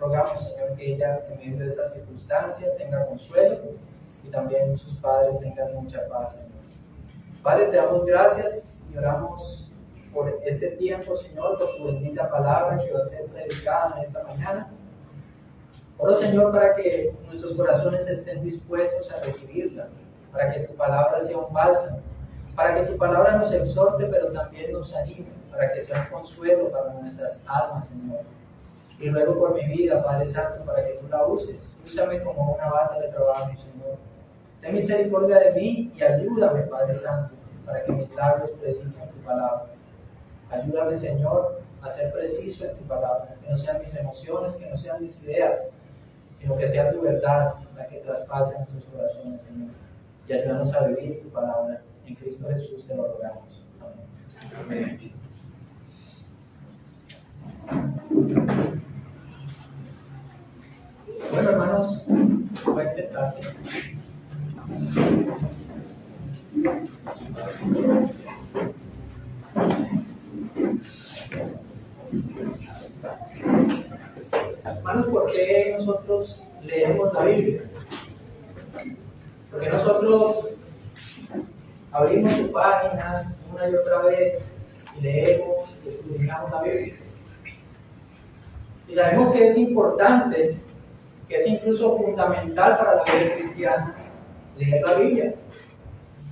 rogamos, Señor, que ella en medio de esta circunstancia tenga consuelo y también sus padres tengan mucha paz, Señor. Padre, te damos gracias y oramos por este tiempo, Señor, por tu bendita palabra que va a ser predicada en esta mañana. Oro, Señor, para que nuestros corazones estén dispuestos a recibirla, para que tu palabra sea un bálsamo, para que tu palabra nos exhorte, pero también nos anime, para que sea un consuelo para nuestras almas, Señor. Y luego por mi vida, Padre Santo, para que tú la uses. Úsame como una banda de trabajo, Señor. Ten misericordia de mí y ayúdame, Padre Santo, para que mis labios prediquen tu palabra. Ayúdame, Señor, a ser preciso en tu palabra, que no sean mis emociones, que no sean mis ideas, sino que sea tu verdad la que traspase nuestros corazones, Señor. Y ayúdanos a vivir tu palabra. En Cristo Jesús te lo rogamos. Amén. Bueno, hermanos, pueden sentarse. Hermanos, ¿por qué nosotros leemos la Biblia? Porque nosotros abrimos sus páginas una y otra vez y leemos y estudiamos la Biblia. Y sabemos que es importante, que es incluso fundamental para la vida cristiana leer la Biblia,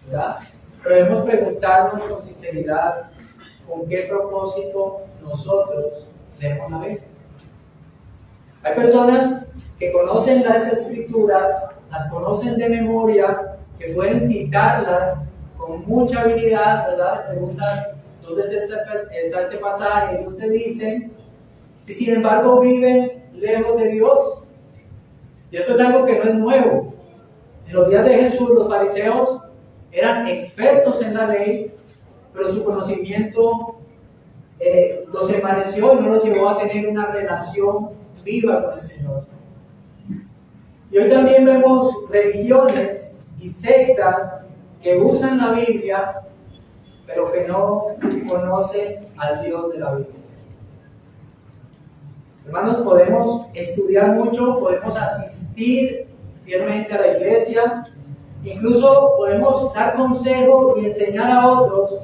¿verdad? Pero debemos preguntarnos con sinceridad con qué propósito nosotros leemos la Biblia. Hay personas que conocen las Escrituras, las conocen de memoria, que pueden citarlas con mucha habilidad, ¿verdad? Preguntan dónde está este pasaje, y ellos te dicen, y sin embargo viven lejos de Dios. Y esto es algo que no es nuevo. En los días de Jesús, los fariseos eran expertos en la ley, pero su conocimiento los envaneció y no los llevó a tener una relación viva con el Señor. Y hoy también vemos religiones y sectas que usan la Biblia, pero que no conocen al Dios de la Biblia. Hermanos, podemos estudiar mucho, podemos asistir fielmente a la iglesia, incluso podemos dar consejo y enseñar a otros,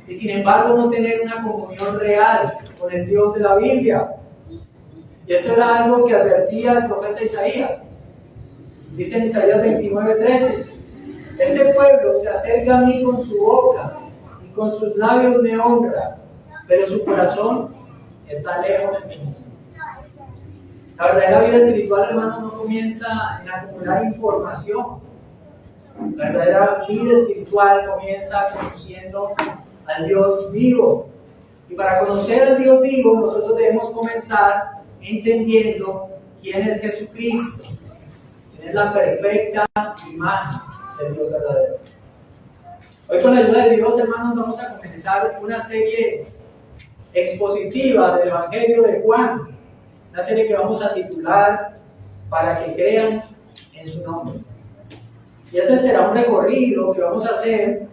y sin embargo no tener una comunión real con el Dios de la Biblia. Y esto era algo que advertía el profeta Isaías. Dice en Isaías 29:13, este pueblo se acerca a mí con su boca y con sus labios me honra, pero su corazón está lejos de mí. La verdadera vida espiritual, hermanos, no comienza en acumular información. La verdadera vida espiritual comienza conociendo al Dios vivo. Y para conocer al Dios vivo, nosotros debemos comenzar entendiendo quién es Jesucristo, quién es la perfecta imagen del Dios verdadero. Hoy, con la ayuda de Dios, hermanos, vamos a comenzar una serie expositiva del Evangelio de Juan, una serie que vamos a titular Para que crean en su nombre. Y este será un recorrido que vamos a hacer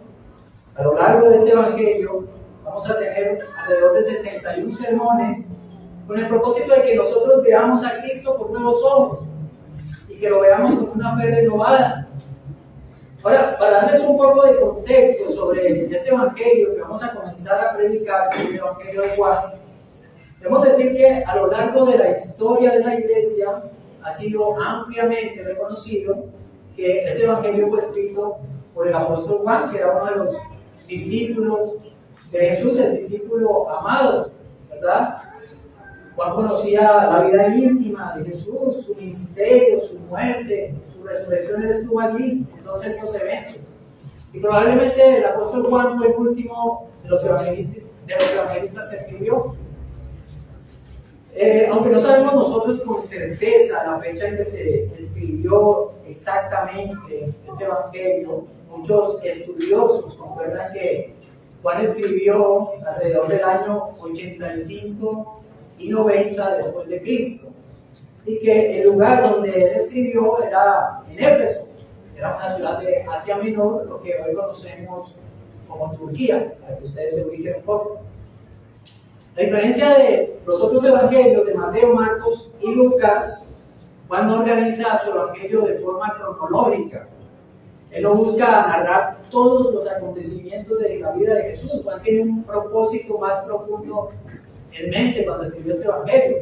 a lo largo de este Evangelio. Vamos a tener alrededor de 61 sermones con el propósito de que nosotros veamos a Cristo con nuevos ojos y que lo veamos con una fe renovada. Ahora, para darles un poco de contexto sobre este Evangelio que vamos a comenzar a predicar, el Evangelio de Juan, debemos decir que a lo largo de la historia de la Iglesia ha sido ampliamente reconocido que este Evangelio fue escrito por el apóstol Juan, que era uno de los discípulos de Jesús, el discípulo amado, ¿verdad? Juan conocía la vida íntima de Jesús, su ministerio, su muerte, su resurrección. Él estuvo allí en todos estos eventos. Y probablemente el apóstol Juan fue el último de los evangelistas que escribió. Aunque no sabemos nosotros con certeza la fecha en que se escribió exactamente este evangelio, muchos estudiosos concuerdan que Juan escribió alrededor del año 85 y 90 después de Cristo, y que el lugar donde él escribió era en Éfeso, era una ciudad de Asia Menor, lo que hoy conocemos como Turquía, para que ustedes se ubiquen un poco. A diferencia de los otros evangelios de Mateo, Marcos y Lucas, Juan no organiza su evangelio de forma cronológica. Él no busca narrar todos los acontecimientos de la vida de Jesús. Juan tiene un propósito más profundo en mente cuando escribió este evangelio.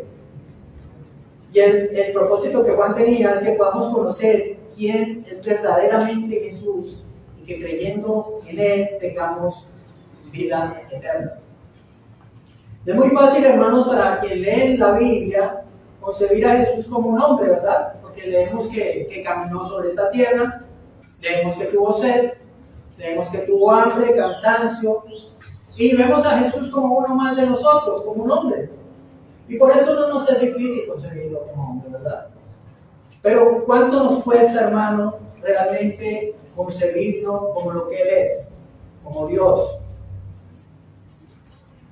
Y el propósito que Juan tenía es que podamos conocer quién es verdaderamente Jesús y que creyendo en Él tengamos vida eterna. Es muy fácil, hermanos, para quien lee la Biblia, concebir a Jesús como un hombre, ¿verdad? Porque leemos que caminó sobre esta tierra, leemos que tuvo sed, leemos que tuvo hambre, cansancio, y vemos a Jesús como uno más de nosotros, como un hombre. Y por eso no nos es difícil concebirlo como hombre, ¿verdad? Pero ¿cuánto nos cuesta, hermano, realmente concebirlo como lo que Él es, como Dios?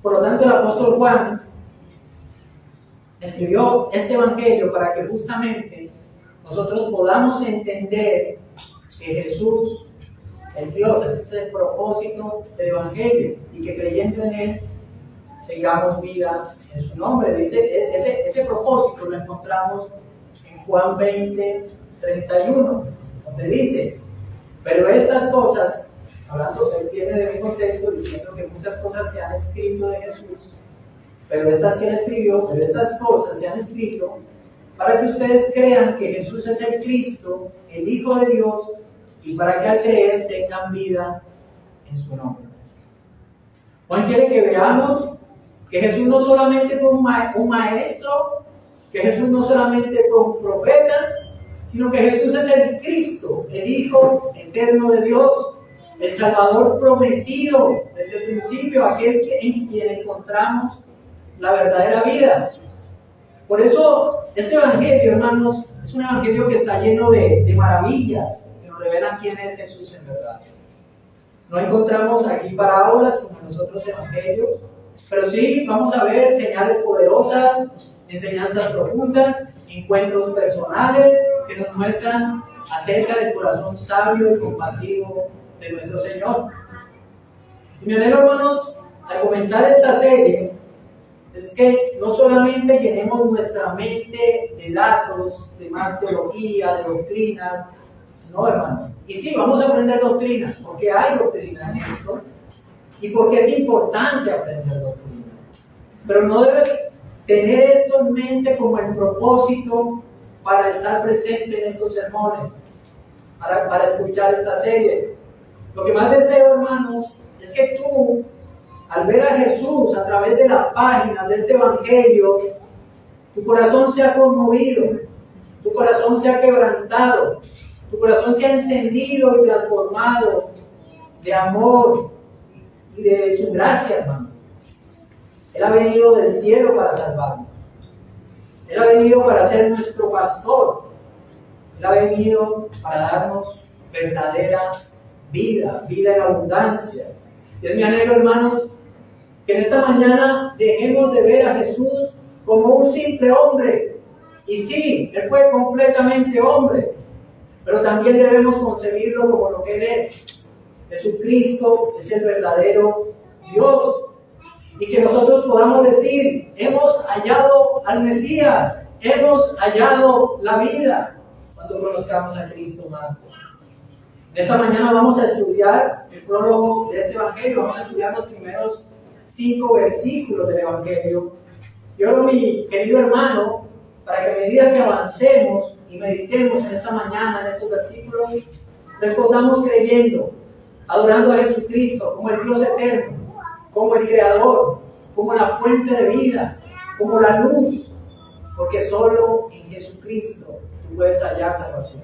Por lo tanto, el apóstol Juan escribió este evangelio para que justamente nosotros podamos entender que Jesús, el Dios, ese es el propósito del evangelio, y que creyendo en Él tengamos vida en su nombre. Dice, ese propósito lo encontramos en Juan 20, 31, donde dice, pero estas cosas, hablando, él viene de un contexto diciendo que muchas cosas se han escrito de Jesús, pero estas que él escribió, pero estas cosas se han escrito para que ustedes crean que Jesús es el Cristo, el Hijo de Dios, y para que al creer tengan vida en su nombre. Juan quiere que veamos que Jesús no solamente fue un maestro, que Jesús no solamente fue un profeta, sino que Jesús es el Cristo, el Hijo eterno de Dios, el Salvador prometido desde el principio, aquel en quien encontramos la verdadera vida. Por eso, este evangelio, hermanos, es un evangelio que está lleno de maravillas, que nos revelan quién es Jesús en verdad. No encontramos aquí parábolas como en los otros evangelios, pero sí vamos a ver señales poderosas, enseñanzas profundas, encuentros personales que nos muestran acerca del corazón sabio y compasivo de nuestro Señor. Y me alegro, hermanos, al comenzar esta serie, es que no solamente llenemos nuestra mente de datos, de más teología, de doctrina, no, hermanos. Y sí, vamos a aprender doctrina, porque hay doctrina en esto, y porque es importante aprender doctrina. Pero no debes tener esto en mente como el propósito para estar presente en estos sermones, para escuchar esta serie. Lo que más deseo, hermanos, es que tú, al ver a Jesús a través de las páginas de este evangelio, tu corazón sea conmovido, tu corazón sea quebrantado, tu corazón sea encendido y transformado de amor y de su gracia, hermano. Él ha venido del cielo para salvarnos. Él ha venido para ser nuestro pastor. Él ha venido para darnos verdadera vida en abundancia. Y es mi anhelo, hermanos, que en esta mañana dejemos de ver a Jesús como un simple hombre. Y sí, Él fue completamente hombre, pero también debemos concebirlo como lo que Él es. Jesucristo es el verdadero Dios. Y que nosotros podamos decir, hemos hallado al Mesías, hemos hallado la vida, cuando conozcamos a Cristo más. Esta mañana vamos a estudiar el prólogo de este evangelio, vamos a estudiar los primeros 5 versículos del evangelio. Yo oro, mi querido hermano, para que a medida que avancemos y meditemos en esta mañana, en estos versículos, respondamos creyendo, adorando a Jesucristo como el Dios eterno, como el Creador, como la fuente de vida, como la luz, porque solo en Jesucristo tú puedes hallar salvación,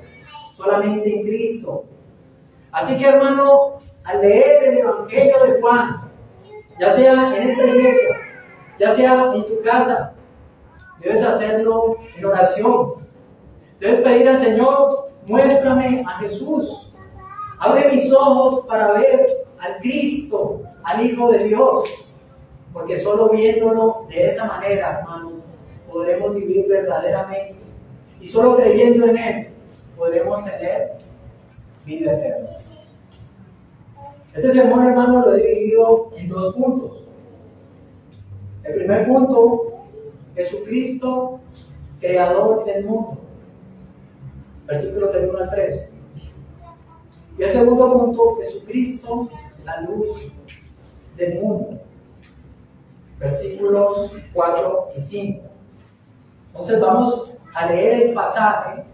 solamente en Cristo. Así que, hermano, al leer el Evangelio de Juan, ya sea en esta iglesia, ya sea en tu casa, debes hacerlo en oración. Debes pedir al Señor, muéstrame a Jesús, abre mis ojos para ver al Cristo, al Hijo de Dios, porque solo viéndolo de esa manera, hermanos, podremos vivir verdaderamente, y solo creyendo en Él podremos tener vida eterna. Este sermón, hermano, lo he dividido en 2 puntos. El primer punto, Jesucristo, creador del mundo. Versículos del 1 al 3. Y el segundo punto, Jesucristo, la luz del mundo. Versículos 4 y 5. Entonces vamos a leer el pasaje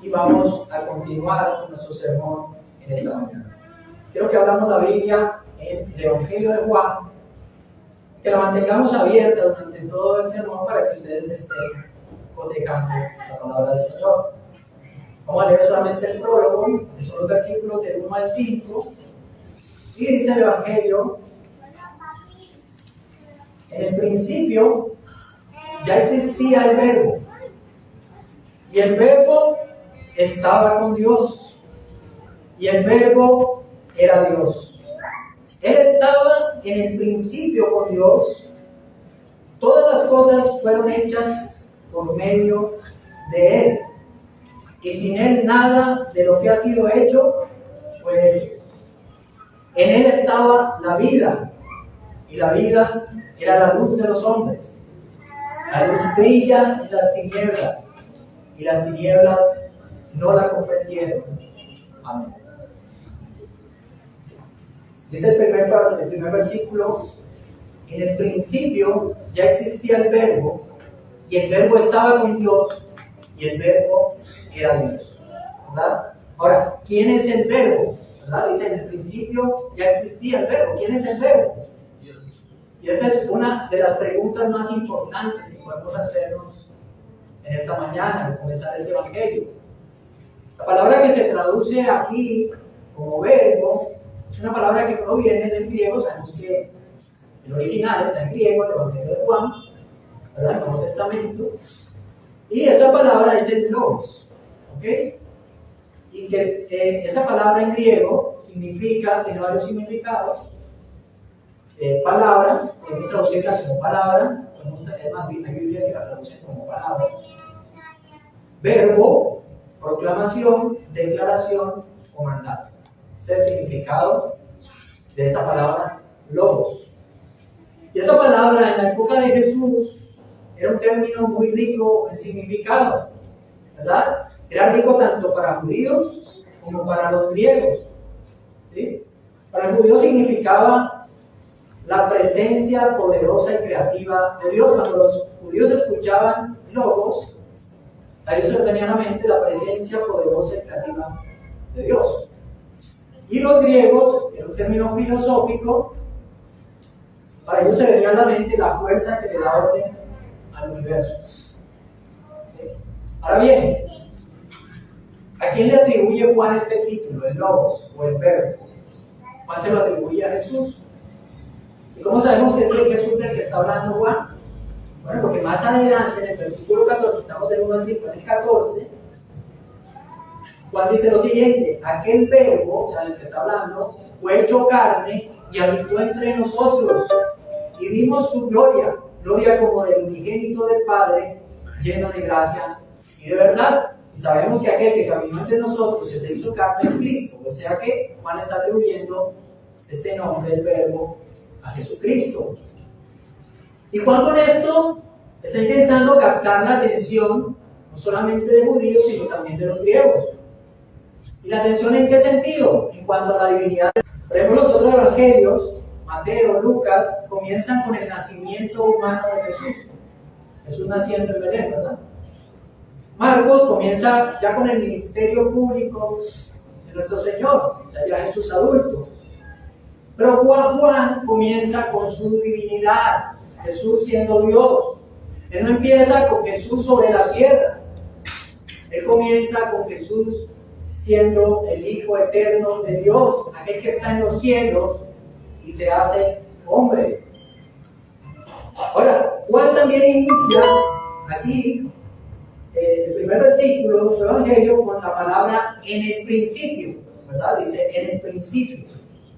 y vamos a continuar con nuestro sermón en esta mañana. Quiero que abramos la Biblia en el Evangelio de Juan, que la mantengamos abierta durante todo el sermón para que ustedes estén cotejando la palabra del Señor. Vamos a leer solamente el prólogo, que son los versículos del 1 al 5, y dice el Evangelio: en el principio ya existía el Verbo, y el Verbo estaba con Dios, y el Verbo era Dios. Él estaba en el principio con Dios. Todas las cosas fueron hechas por medio de Él, y sin Él nada de lo que ha sido hecho fue hecho. En Él estaba la vida, y la vida era la luz de los hombres. La luz brilla en las tinieblas, y las tinieblas no la comprendieron. Amén. Dice el primer versículo: en el principio ya existía el Verbo, y el Verbo estaba con Dios, y el Verbo era Dios. ¿Verdad? Ahora, ¿quién es el Verbo? ¿Verdad? Dice, en el principio ya existía el Verbo. ¿Quién es el Verbo? Y esta es una de las preguntas más importantes que podemos hacernos en esta mañana al comenzar este Evangelio. La palabra que se traduce aquí como verbo es una palabra que proviene del griego. Sabemos que el original está en griego, el Evangelio de Juan, ¿verdad? El Nuevo Testamento. Y esa palabra es el logos, ¿ok? Y que esa palabra en griego tiene varios significados. Palabra, podemos traducirla como palabra, hay Biblias que la traducen como palabra. Verbo, proclamación, declaración o mandato. Ese es el significado de esta palabra logos. Y esta palabra en la época de Jesús era un término muy rico en significado, ¿verdad? Era rico tanto para judíos como para los griegos, ¿sí? Para el judío significaba la presencia poderosa y creativa de Dios. Cuando los judíos escuchaban logos, a ellos se les venía a la mente la presencia poderosa y creativa de Dios. Y los griegos, en un término filosófico, para ellos se venía a la mente la fuerza que le da orden al universo. ¿Sí? Ahora bien, ¿a quién le atribuye Juan este título, el Logos o el Verbo? Juan se lo atribuye a Jesús. ¿Y cómo sabemos que es de Jesús del que está hablando Juan? Bueno, porque más adelante, en el versículo 14, estamos del 1 al 5, en el 14, Juan dice lo siguiente: aquel Verbo, o sea, del que está hablando, fue hecho carne y habitó entre nosotros, y vimos su gloria, gloria como del unigénito del Padre, lleno de gracia y de verdad. Y sabemos que aquel que caminó entre nosotros, que se hizo carne, es Cristo. O sea que Juan está atribuyendo este nombre, el Verbo, a Jesucristo. Y Juan con esto está intentando captar la atención no solamente de judíos, sino también de los griegos. ¿Y la atención en qué sentido? En cuanto a la divinidad. Por ejemplo, los otros evangelios, Mateo, Lucas, comienzan con el nacimiento humano de Jesús. Jesús naciendo en Belén, ¿verdad? Marcos comienza ya con el ministerio público de nuestro Señor, o sea, ya Jesús adulto. Pero Juan comienza con su divinidad, Jesús siendo Dios. Él no empieza con Jesús sobre la tierra. Él comienza con Jesús siendo el Hijo eterno de Dios, aquel que está en los cielos y se hace hombre. Ahora, Juan también inicia aquí el primer versículo de su evangelio con la palabra en el principio, ¿verdad? Dice en el principio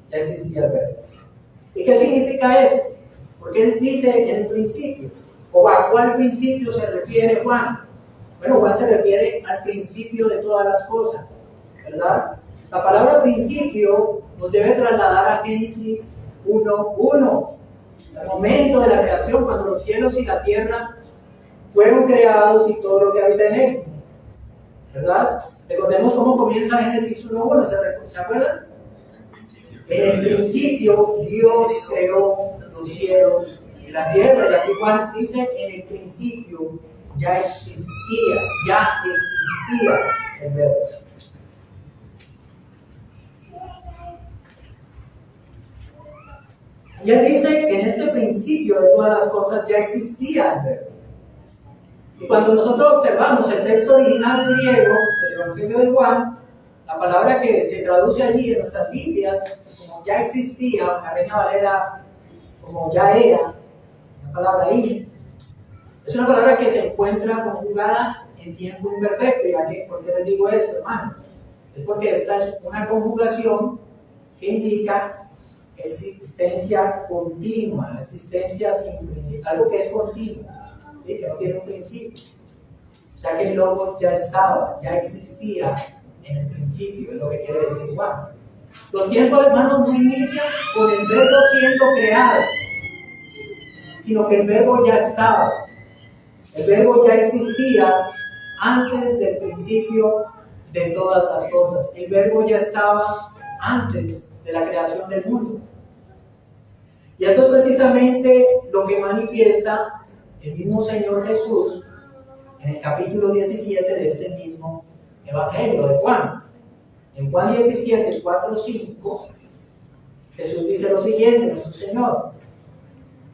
ya existía el Verbo. ¿Y qué significa eso? Porque él dice en el principio, o a cuál principio se refiere Juan. Bueno, Juan se refiere al principio de todas las cosas, ¿verdad? La palabra principio nos debe trasladar a Génesis 1:1. el momento de la creación, cuando los cielos y la tierra fueron creados y todo lo que habita en él. ¿Verdad? Recordemos cómo comienza Génesis 1:1, ¿se acuerdan? En el principio Dios creó los cielos y la tierra, y aquí Juan dice, en el principio ya existía el verbo. Y él dice que en este principio de todas las cosas ya existía el verbo. Y cuando nosotros observamos el texto original griego del Evangelio de Juan, la palabra que se traduce allí en nuestras Biblias como ya existía, la Reina Valera como ya era, la palabra ahí, es una palabra que se encuentra conjugada en tiempo imperfecto. ¿Por qué les digo esto, hermano? Es porque esta es una conjugación que indica existencia continua, existencia sin principio, algo que es continuo, ¿sí? Que no tiene un principio. O sea que el Logos ya estaba, ya existía en el principio, es lo que quiere decir Juan. Los tiempos, hermanos, no inician con el verbo siendo creado, sino que el verbo ya estaba. El verbo ya existía antes del principio de todas las cosas. El verbo ya estaba antes de la creación del mundo. Y esto es precisamente lo que manifiesta el mismo Señor Jesús en el capítulo 17 de este mismo Evangelio de Juan. En Juan 17, 4, 5, Jesús dice lo siguiente, nuestro Señor,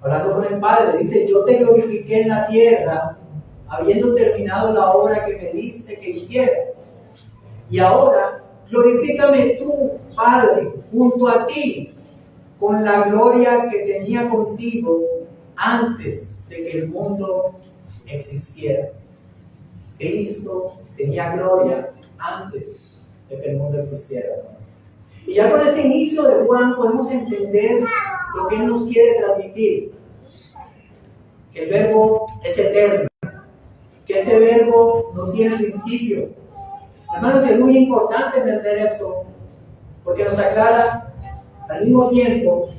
hablando con el Padre, dice: yo te glorifiqué en la tierra, habiendo terminado la obra que me diste que hiciera. Y ahora, glorifícame tú, Padre, junto a ti, con la gloria que tenía contigo antes de que el mundo existiera. Cristo tenía gloria antes de que el mundo existiera. Y ya con este inicio de Juan podemos entender lo que Él nos quiere transmitir. Que el verbo es eterno, que este verbo no tiene principio. Hermanos, es muy importante entender esto, porque nos aclara al mismo tiempo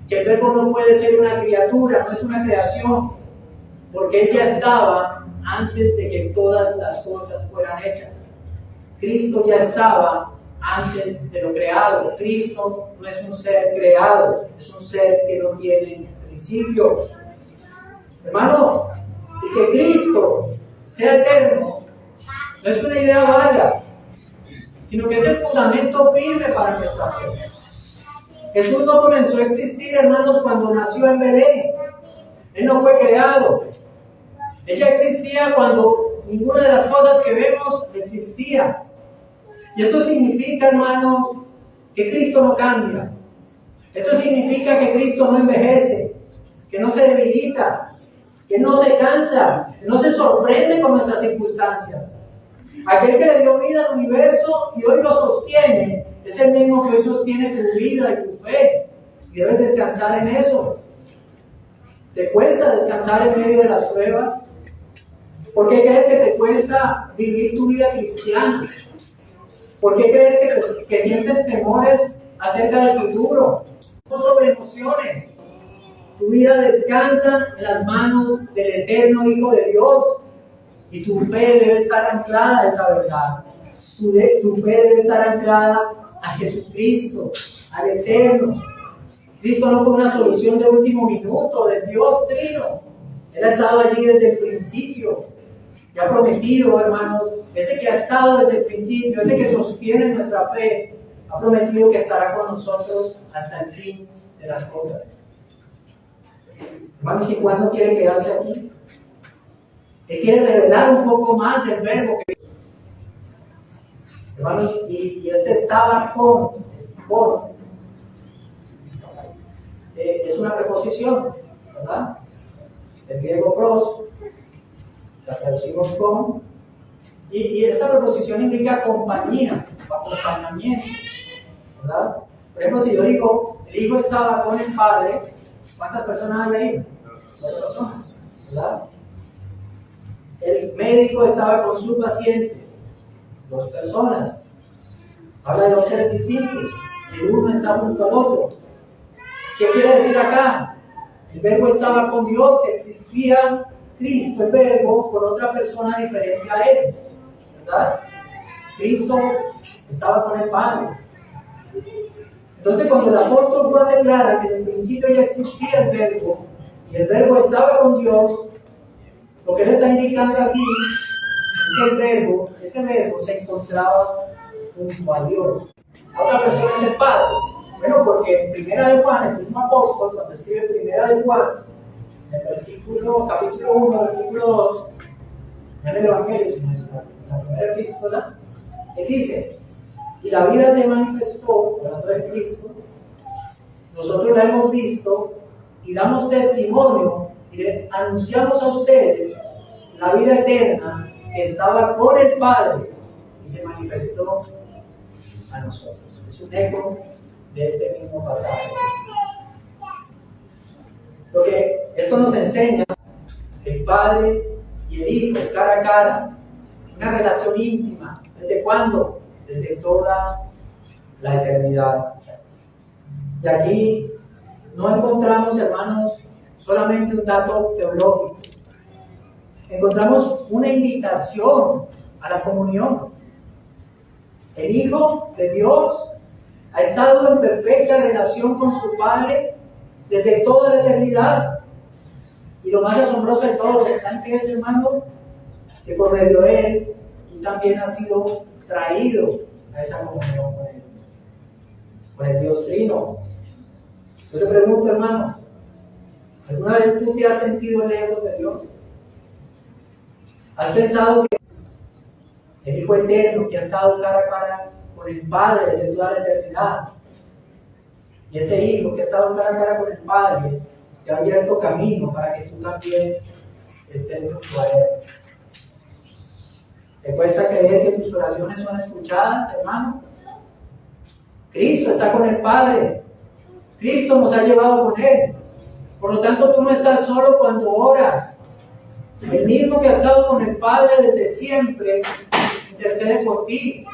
que el verbo no puede ser una criatura, no es una creación, porque Él ya estaba antes de que todas las cosas fueran hechas. Cristo ya estaba antes de lo creado. Cristo no es un ser creado, es un ser que no tiene principio. Hermano, y que Cristo sea eterno no es una idea vaga, sino que es el fundamento firme para nuestra fe. Jesús no comenzó a existir, hermanos, cuando nació en Belén. Él no fue creado. Él ya existía cuando ninguna de las cosas que vemos existía. Y esto significa, hermanos, que Cristo no cambia. Esto significa que Cristo no envejece, que no se debilita, que no se cansa, que no se sorprende con nuestras circunstancias. Aquel que le dio vida al universo y hoy lo sostiene, es el mismo que hoy sostiene tu vida y tu fe. Y debes descansar en eso. ¿Te cuesta descansar en medio de las pruebas? ¿Por qué crees que te cuesta vivir tu vida cristiana? ¿Por qué crees que sientes temores acerca del futuro? No sobre emociones. Tu vida descansa en las manos del eterno Hijo de Dios. Y tu fe debe estar anclada a esa verdad. Tu fe debe estar anclada a Jesucristo, al Eterno. Cristo no fue una solución de último minuto del Dios Trino. Él ha estado allí desde el principio. Y ha prometido, hermanos, ese que ha estado desde el principio, ese que sostiene nuestra fe, ha prometido que estará con nosotros hasta el fin de las cosas. Hermanos, ¿y cuándo quiere quedarse aquí? Él quiere revelar un poco más del verbo que... Hermanos, y este estaba con, es una preposición, ¿verdad? El griego pros, la traducimos con, y esta preposición indica compañía, o acompañamiento, ¿verdad? Por ejemplo, si yo digo, el hijo estaba con el padre, ¿cuántas personas hay ahí? 2 personas, ¿verdad? El médico estaba con su paciente, 2 personas. Habla de 2 seres distintos. Si uno está junto al otro. ¿Qué quiere decir acá? El verbo estaba con Dios, que existía Cristo, el verbo, con otra persona diferente a él, ¿verdad? Cristo estaba con el Padre. Entonces, cuando el apóstol Juan declara que en el principio ya existía el verbo, y el verbo estaba con Dios, lo que él está indicando aquí es que el verbo, ese verbo se encontraba junto a Dios. A otra persona es el Padre. Bueno, porque en Primera de Juan, el mismo apóstol, cuando escribe Primera de Juan, en el capítulo 1, versículo 2, no en el Evangelio, sino en la primera epístola, él dice: y la vida se manifestó, hablando de Cristo, nosotros la hemos visto y damos testimonio y le anunciamos a ustedes la vida eterna que estaba con el Padre y se manifestó a nosotros. Es un eco de este mismo pasaje. Lo que esto nos enseña, el Padre y el Hijo, cara a cara, una relación íntima. ¿Desde cuándo? Desde toda la eternidad. Y aquí no encontramos, hermanos, solamente un dato teológico. Encontramos una invitación a la comunión. El Hijo de Dios ha estado en perfecta relación con su Padre desde toda la eternidad. Y lo más asombroso de todo, ¿saben qué es, hermanos? Que por medio de Él, tú también has sido traído a esa comunión con Él, con el Dios Trino. Yo te pregunto, hermano, ¿alguna vez tú te has sentido lejos de Dios? ¿Has pensado que el Hijo Eterno, que ha estado cara a cara con el Padre desde toda la eternidad, y ese Hijo que ha estado cara a cara con el Padre, te ha abierto camino para que tú también estés junto a Él? ¿Te cuesta creer que tus oraciones son escuchadas, hermano? Cristo está con el Padre. Cristo nos ha llevado con Él. Por lo tanto, tú no estás solo cuando oras. El mismo que ha estado con el Padre desde siempre intercede por ti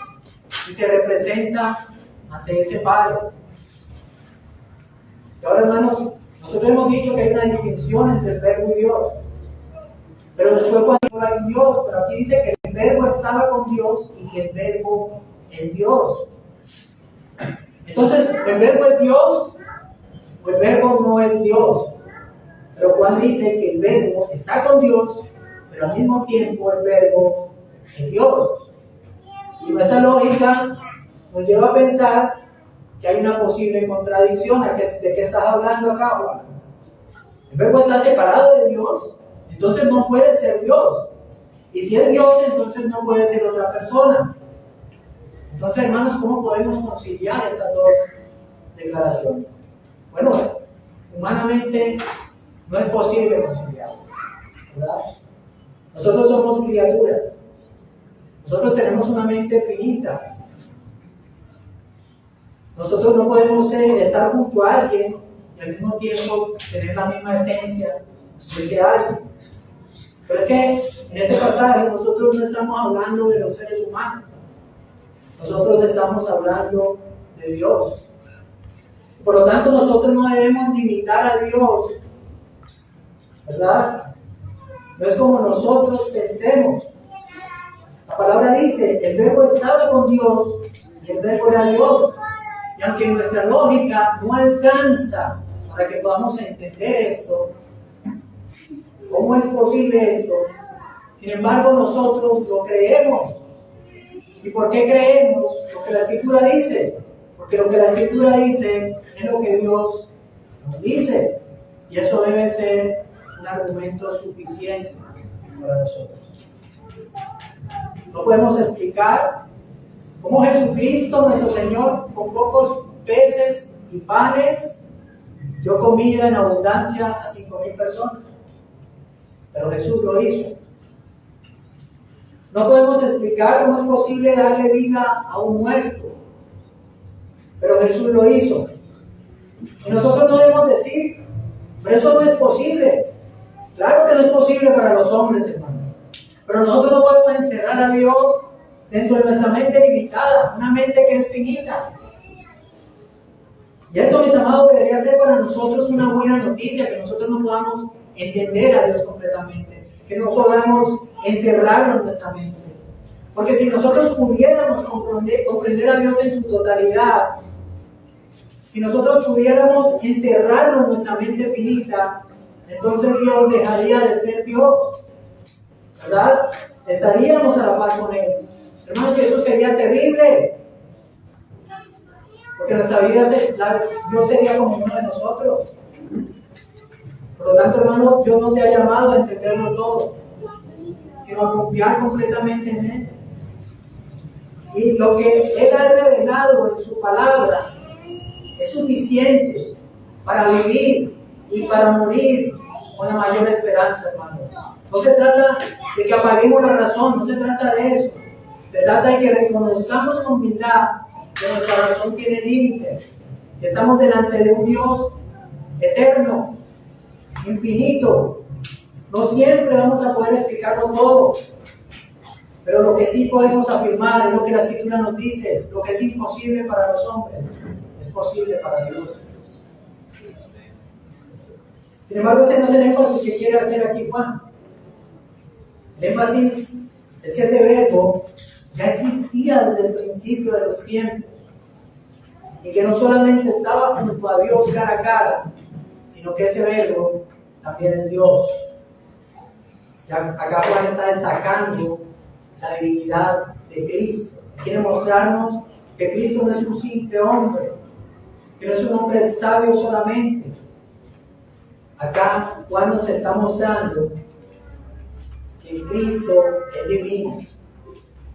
y te representa ante ese Padre. Y ahora, hermanos, nosotros hemos dicho que hay una distinción entre el verbo y Dios. Pero después cuando hay Dios, pero aquí dice que el verbo estaba con Dios y que el verbo es Dios. Entonces, ¿el verbo es Dios o el verbo no es Dios? Pero Juan dice que el verbo está con Dios, pero al mismo tiempo el verbo es Dios. Y esa lógica nos lleva a pensar que hay una posible contradicción. ¿De qué estás hablando acá, Juan? El verbo está separado de Dios, entonces no puede ser Dios. Y si es Dios, entonces no puede ser otra persona. Entonces, hermanos, ¿cómo podemos conciliar estas dos declaraciones? Bueno, humanamente no es posible conciliar, ¿verdad? Nosotros somos criaturas. Nosotros tenemos una mente finita. Nosotros no podemos estar junto a alguien y al mismo tiempo tener la misma esencia de ese alguien. Pero es que en este pasaje nosotros no estamos hablando de los seres humanos. Nosotros estamos hablando de Dios. Por lo tanto, nosotros no debemos limitar a Dios, ¿verdad? No es como nosotros pensemos. La palabra dice, el verbo estaba con Dios y el verbo era Dios. Y aunque nuestra lógica no alcanza para que podamos entender esto, ¿cómo es posible esto? Sin embargo, nosotros lo creemos. ¿Y por qué creemos lo que la Escritura dice? Porque lo que la Escritura dice es lo que Dios nos dice. Y eso debe ser un argumento suficiente para nosotros. No podemos explicar cómo Jesucristo, nuestro Señor, con pocos peces y panes, dio comida en abundancia a 5,000 personas. Pero Jesús lo hizo. No podemos explicar cómo es posible darle vida a un muerto. Pero Jesús lo hizo. Y nosotros no debemos decir, pero eso no es posible. Claro que no es posible para los hombres, hermano. Pero nosotros no podemos encerrar a Dios dentro de nuestra mente limitada, una mente que es finita. Y esto, mis amados, debería ser para nosotros una buena noticia, que nosotros no podamos entender a Dios completamente, que no podamos encerrarlo en nuestra mente. Porque si nosotros pudiéramos comprender a Dios en su totalidad, si nosotros pudiéramos encerrarlo en nuestra mente finita, entonces Dios dejaría de ser Dios, ¿verdad? Estaríamos a la paz con Él. Hermanos, y eso sería terrible. Porque nuestra vida, Dios sería como uno de nosotros. Por lo tanto, hermano, Dios no te ha llamado a entenderlo todo, sino a confiar completamente en Él. Y lo que Él ha revelado en su palabra es suficiente para vivir y para morir con la mayor esperanza, hermano. No se trata de que apaguemos la razón, no se trata de eso. Se trata de que reconozcamos con humildad que nuestra razón tiene límites, que estamos delante de un Dios eterno, infinito. No siempre vamos a poder explicarlo todo, pero lo que sí podemos afirmar es lo que la Escritura nos dice: lo que es imposible para los hombres es posible para Dios. Sin embargo, ese no es el énfasis que quiere hacer aquí Juan. El énfasis es que ese verbo ya existía desde el principio de los tiempos, y que no solamente estaba junto a Dios cara a cara, sino que ese verbo también es Dios. Y acá Juan está destacando la divinidad de Cristo. Quiere mostrarnos que Cristo no es un simple hombre, que no es un hombre sabio solamente. Acá Juan nos está mostrando que Cristo es divino,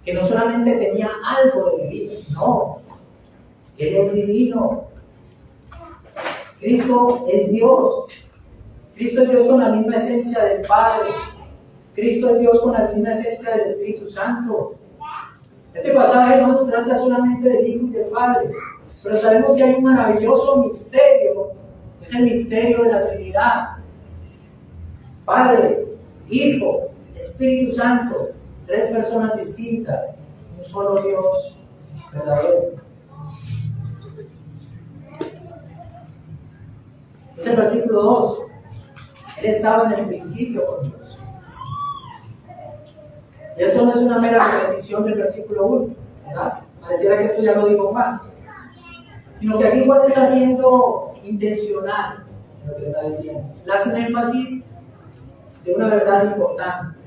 que no solamente tenía algo de divino, no, Él es divino. Cristo es Dios. Cristo es Dios con la misma esencia del Padre. Cristo es Dios con la misma esencia del Espíritu Santo. Este pasaje no trata solamente del Hijo y del Padre, pero sabemos que hay un maravilloso misterio, es el misterio de la Trinidad. Padre, Hijo, Espíritu Santo, tres personas distintas, un solo Dios verdadero. Es el versículo 2. Él estaba en el principio con Dios. Y esto no es una mera repetición del versículo 1, ¿verdad? Pareciera que esto ya lo dijo Juan. Sino que aquí Juan está siendo intencional en lo que está diciendo. Le hace un énfasis de una verdad importante.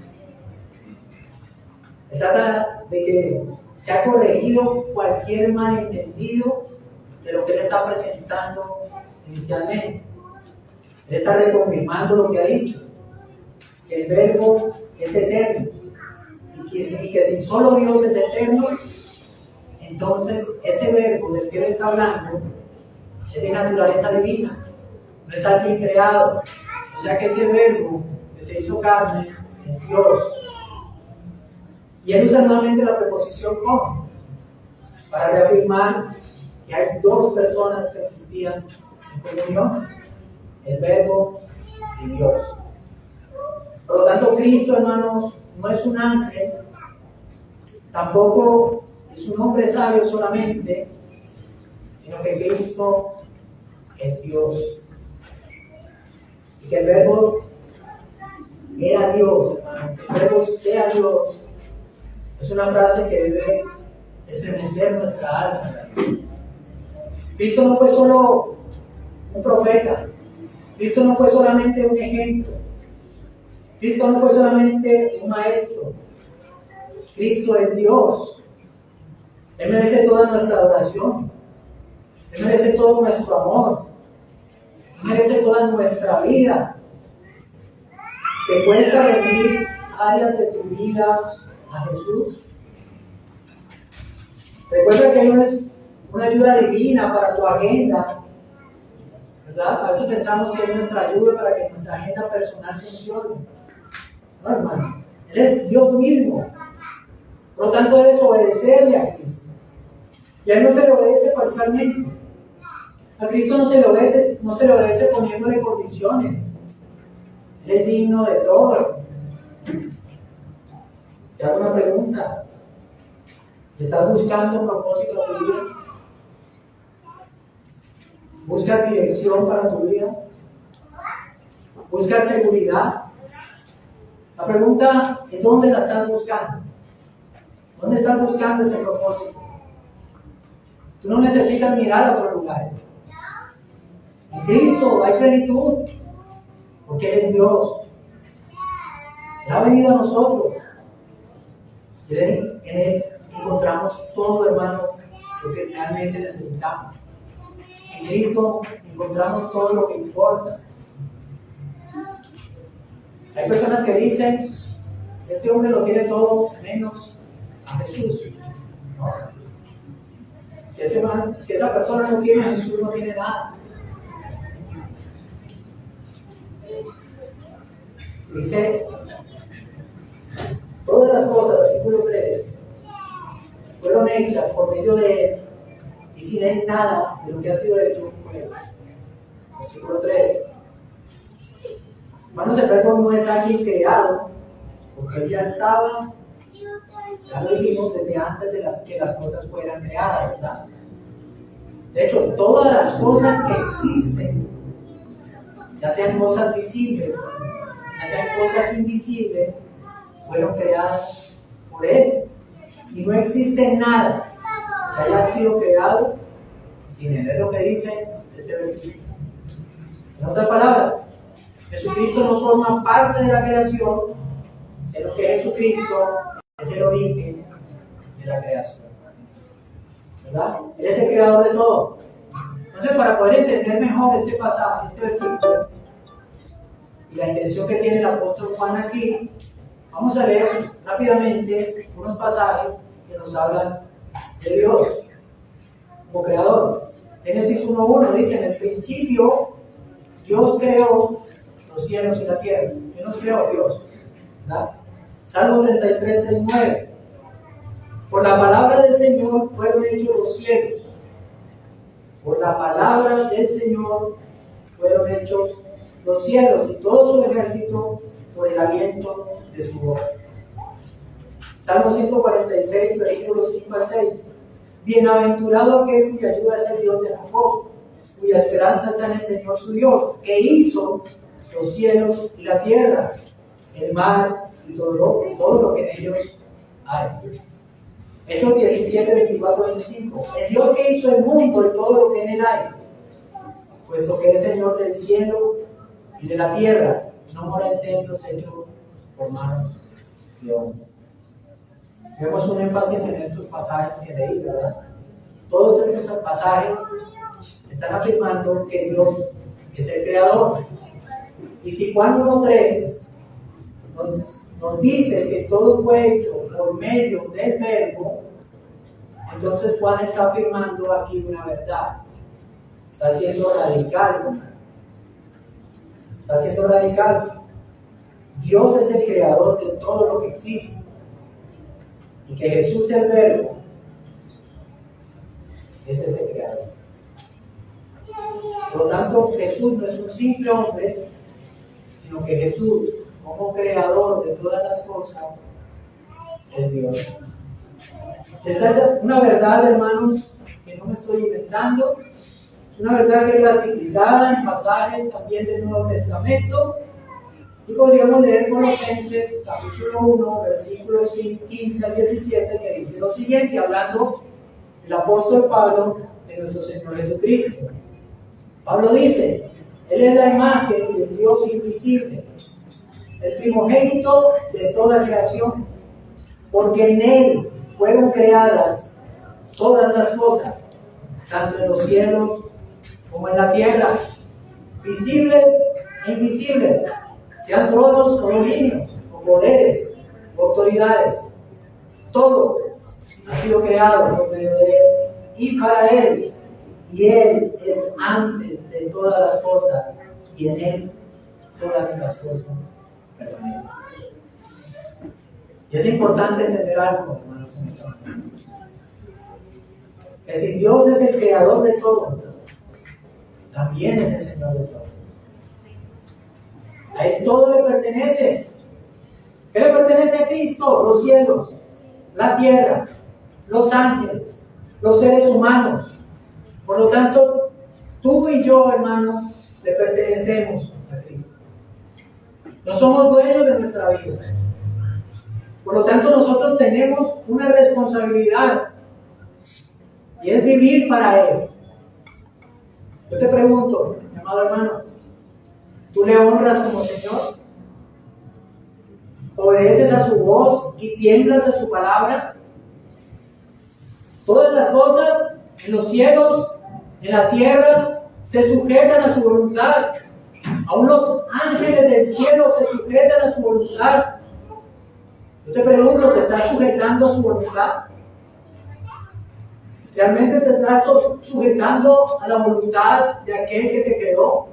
Se trata de que se ha corregido cualquier malentendido de lo que él está presentando inicialmente. Él está reconfirmando lo que ha dicho, que el verbo es eterno, y que si solo Dios es eterno, entonces ese verbo del que él está hablando es de naturaleza divina, no es alguien creado. O sea que ese verbo que se hizo carne es Dios. Y él usa nuevamente la preposición como para reafirmar que hay dos personas que existían en comunión: el verbo y Dios. Por lo tanto, Cristo, hermanos, no es un ángel, tampoco es un hombre sabio solamente, sino que Cristo es Dios. Y que el verbo era Dios, hermano, que el verbo sea Dios, es una frase que debe estremecer nuestra alma. Cristo no fue solo un profeta, Cristo no fue solamente un ejemplo, Cristo no fue solamente un maestro, Cristo es Dios. Él merece toda nuestra adoración, Él merece todo nuestro amor, Él merece toda nuestra vida. ¿Te cuesta rendir áreas de tu vida a Jesús? Recuerda que no es una ayuda divina para tu agenda, ¿verdad? A veces pensamos que es nuestra ayuda para que nuestra agenda personal funcione. No, hermano, Él es Dios mismo. Por lo tanto, debes obedecerle a Cristo. Y a Él no se le obedece parcialmente. A Cristo no se le obedece poniéndole condiciones. Él es digno de todo. Te hago una pregunta. ¿Estás buscando un propósito de tu vida? ¿Buscas dirección para tu vida? ¿Buscas seguridad? La pregunta es: ¿dónde la estás buscando? ¿Dónde estás buscando ese propósito? Tú no necesitas mirar a otros lugares. En Cristo hay plenitud, porque Él es Dios. Él ha venido a nosotros. Y en Él encontramos todo, hermano, lo que realmente necesitamos. En Cristo encontramos todo lo que importa. Hay personas que dicen: este hombre lo tiene todo menos a Jesús. ¿No? Si esa persona no tiene a Jesús, no tiene nada. Dice: todas las cosas, versículo 3, fueron hechas por medio de Él, y sin Él nada de lo que ha sido hecho fue hecho. Versículo 3. Hermanos, el verbo no es alguien creado, porque Él ya estaba, ya lo dijimos, desde antes de que las cosas fueran creadas, ¿verdad? De hecho, todas las cosas que existen, ya sean cosas visibles, ya sean cosas invisibles, fueron creadas por Él. Y no existe nada que haya sido creado sin Él. Es lo que dice este versículo. En otras palabras, Jesucristo no forma parte de la creación, sino que Jesucristo es el origen de la creación. ¿Verdad? Él es el creador de todo. Entonces, para poder entender mejor este pasaje, este versículo, y la intención que tiene el apóstol Juan aquí, vamos a leer rápidamente unos pasajes que nos hablan de Dios como creador. Génesis 1:1 dice: en el principio Dios creó los cielos y la tierra. ¿Quién nos creó? Dios. ¿Verdad? Salmo 33:6-9. Por la palabra del Señor fueron hechos los cielos. Por la palabra del Señor fueron hechos los cielos, y todo su ejército por el aliento de su boca. Salmo 146, versículos 5-6. Bienaventurado aquel cuya ayuda es el Dios de Jacob, cuya esperanza está en el Señor su Dios, que hizo los cielos y la tierra, el mar y todo lo que en ellos hay. Hechos 17, 24-25. El Dios que hizo el mundo y todo lo que en él hay, puesto que es Señor del cielo y de la tierra, no mora en templos hechos por manos de hombres. Vemos un énfasis en estos pasajes que leí, ¿verdad? Todos estos pasajes están afirmando que Dios es el creador. Y si Juan 1:3 nos dice que todo fue hecho por medio del verbo, entonces Juan está afirmando aquí una verdad. Está siendo radical. Está siendo radical. Dios es el creador de todo lo que existe. Y que Jesús, el verbo, es ese creador. Por lo tanto, Jesús no es un simple hombre, sino que Jesús, como creador de todas las cosas, es Dios. Esta es una verdad, hermanos, que no me estoy inventando. Es una verdad que es ratificada en pasajes también del Nuevo Testamento. Y podríamos leer Colosenses capítulo 1, versículos 15-17, que dice lo siguiente, hablando el apóstol Pablo de nuestro Señor Jesucristo. Pablo dice: Él es la imagen del Dios invisible, el primogénito de toda creación, porque en Él fueron creadas todas las cosas, tanto en los cielos como en la tierra, visibles e invisibles, sean tronos o dominios, o poderes, o autoridades. Todo ha sido creado por medio de Él y para Él, y Él es antes de todas las cosas, y en Él todas las cosas permanecen. Y es importante entender algo, hermanos, en esta mañana. Que si Dios es el creador de todo, también es el Señor de todo. A Él todo le pertenece. ¿Qué le pertenece a Cristo? Los cielos, la tierra, los ángeles, los seres humanos. Por lo tanto, Tú y yo, hermano, le pertenecemos a Cristo. No somos dueños de nuestra vida. Por lo tanto, nosotros tenemos una responsabilidad y es vivir para Él. Yo te pregunto, mi amado hermano, ¿tú le honras como Señor? ¿Obedeces a su voz y tiemblas a su palabra? Todas las cosas en los cielos, en la tierra, se sujetan a su voluntad. Aún los ángeles del cielo se sujetan a su voluntad. Yo te pregunto, ¿te estás sujetando a su voluntad? ¿Realmente te estás sujetando a la voluntad de aquel que te creó?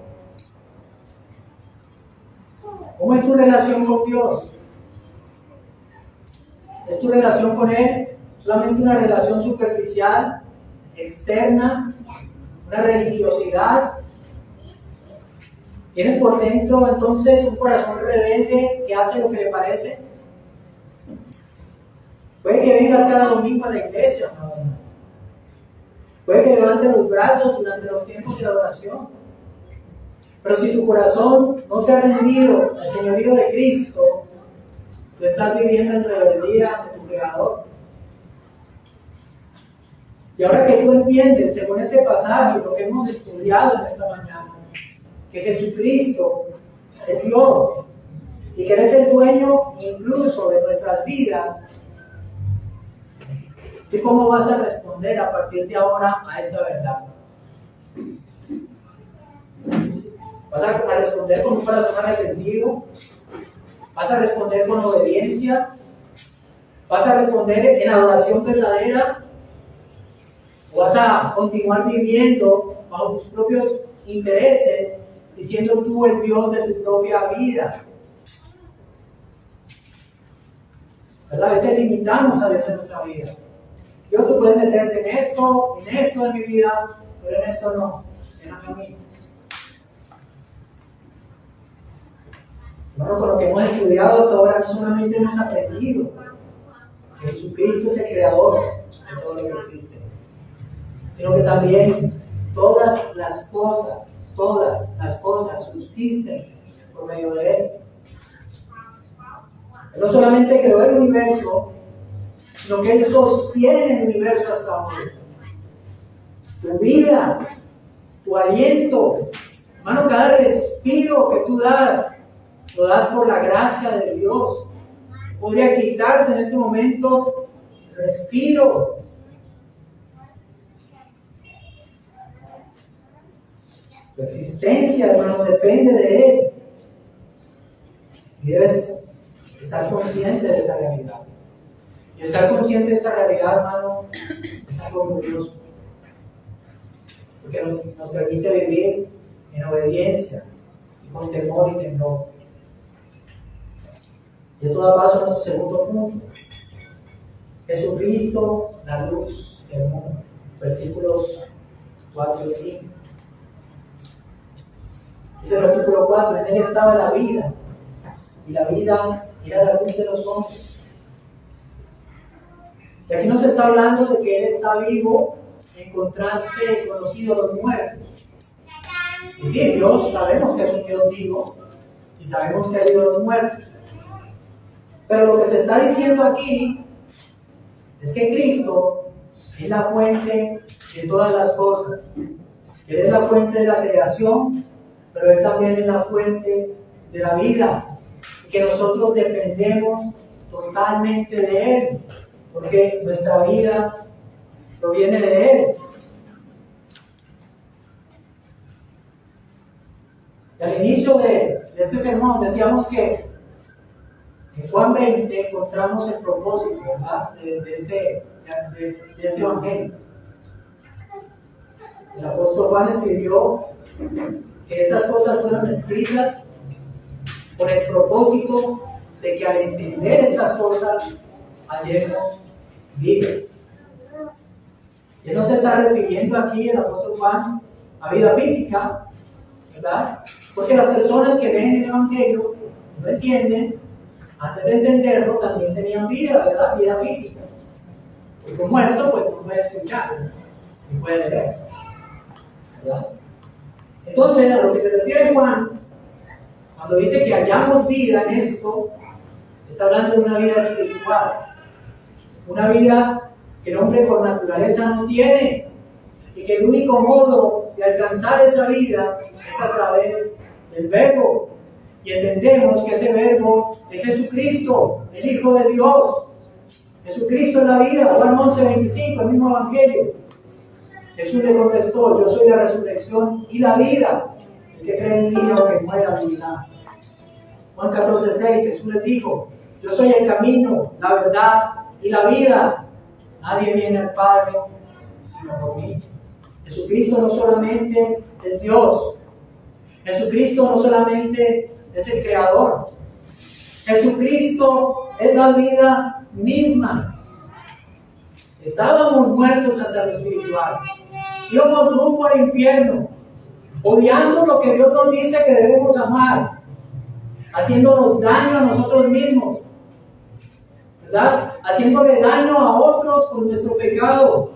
¿Cómo es tu relación con Dios? ¿Es tu relación con Él solamente una relación superficial, externa, una religiosidad? ¿Tienes por dentro entonces un corazón rebelde que hace lo que le parece? Puede que vengas cada domingo a la iglesia, ¿no? Puede que levantes los brazos durante los tiempos de adoración. Pero si tu corazón no se ha rendido al señorío de Cristo, tú estás viviendo en rebeldía ante tu Creador. Y ahora que tú entiendes, según este pasaje, lo que hemos estudiado en esta mañana, que Jesucristo es Dios y que Él es el dueño incluso de nuestras vidas, ¿y cómo vas a responder a partir de ahora a esta verdad? ¿Vas a responder con un corazón arrepentido? ¿Vas a responder con obediencia? ¿Vas a responder en adoración verdadera? ¿O vas a continuar viviendo bajo tus propios intereses y siendo tú el Dios de tu propia vida? ¿Verdad? A veces limitamos a Dios en nuestra vida. Dios, tú puedes meterte en esto de mi vida, pero en esto no. Déjame a mí. Bueno, con lo que hemos estudiado hasta ahora, no solamente hemos aprendido que Jesucristo es el creador de todo lo que existe, sino que también todas las cosas subsisten por medio de Él. Él no solamente creó el universo, sino que Él sostiene el universo hasta hoy. Tu vida, tu aliento, hermano, cada respiro que tú das, lo das por la gracia de Dios. Podría quitarte en este momento respiro. Tu existencia, hermano, depende de Él. Y debes estar consciente de esta realidad. Y estar consciente de esta realidad, hermano, es algo glorioso. Porque nos permite vivir en obediencia y con temor y temor. Y esto da paso a nuestro segundo punto. Jesucristo, la luz del mundo. Versículos 4 y 5. Dice el versículo 4, en Él estaba la vida, y la vida era la luz de los hombres. Y aquí nos está hablando de que Él está vivo, encontrarse conocido a los muertos. Y sí, Dios, sabemos que es un Dios vivo, y sabemos que ha ido a los muertos. Pero lo que se está diciendo aquí es que Cristo es la fuente de todas las cosas. Él es la fuente de la creación, pero Él también es la fuente de la vida. Y que nosotros dependemos totalmente de Él, porque nuestra vida proviene de Él. Y al inicio de este sermón decíamos que en Juan 20 encontramos el propósito, ¿verdad?, de este evangelio. El apóstol Juan escribió que estas cosas fueron escritas con el propósito de que al entender estas cosas hallemos vida. Y él no se está refiriendo aquí, el apóstol Juan, a vida física, ¿verdad? Porque las personas que ven el evangelio no entienden. Antes de entenderlo, también tenían vida, ¿verdad? Vida física. Porque muerto, pues no puede escuchar, ni puede leer, ¿verdad? Entonces, a lo que se refiere Juan, cuando dice que hallamos vida en esto, está hablando de una vida espiritual, una vida que el hombre por naturaleza no tiene, y que el único modo de alcanzar esa vida es a través del Verbo. Y entendemos que ese Verbo es Jesucristo, el Hijo de Dios. Jesucristo es la vida. Juan 11:25, el mismo Evangelio. Jesús le contestó: yo soy la resurrección y la vida. El que cree en mí, aunque muera, vivirá. Juan 14:6, Jesús les dijo: yo soy el camino, la verdad y la vida. Nadie viene al Padre sino por mí. Jesucristo no solamente es Dios. Jesucristo no solamente es el Creador. Jesucristo es la vida misma. Estábamos muertos ante lo espiritual. Íbamos rumbo al infierno, odiando lo que Dios nos dice que debemos amar, haciéndonos daño a nosotros mismos, ¿verdad? Haciéndole daño a otros con nuestro pecado,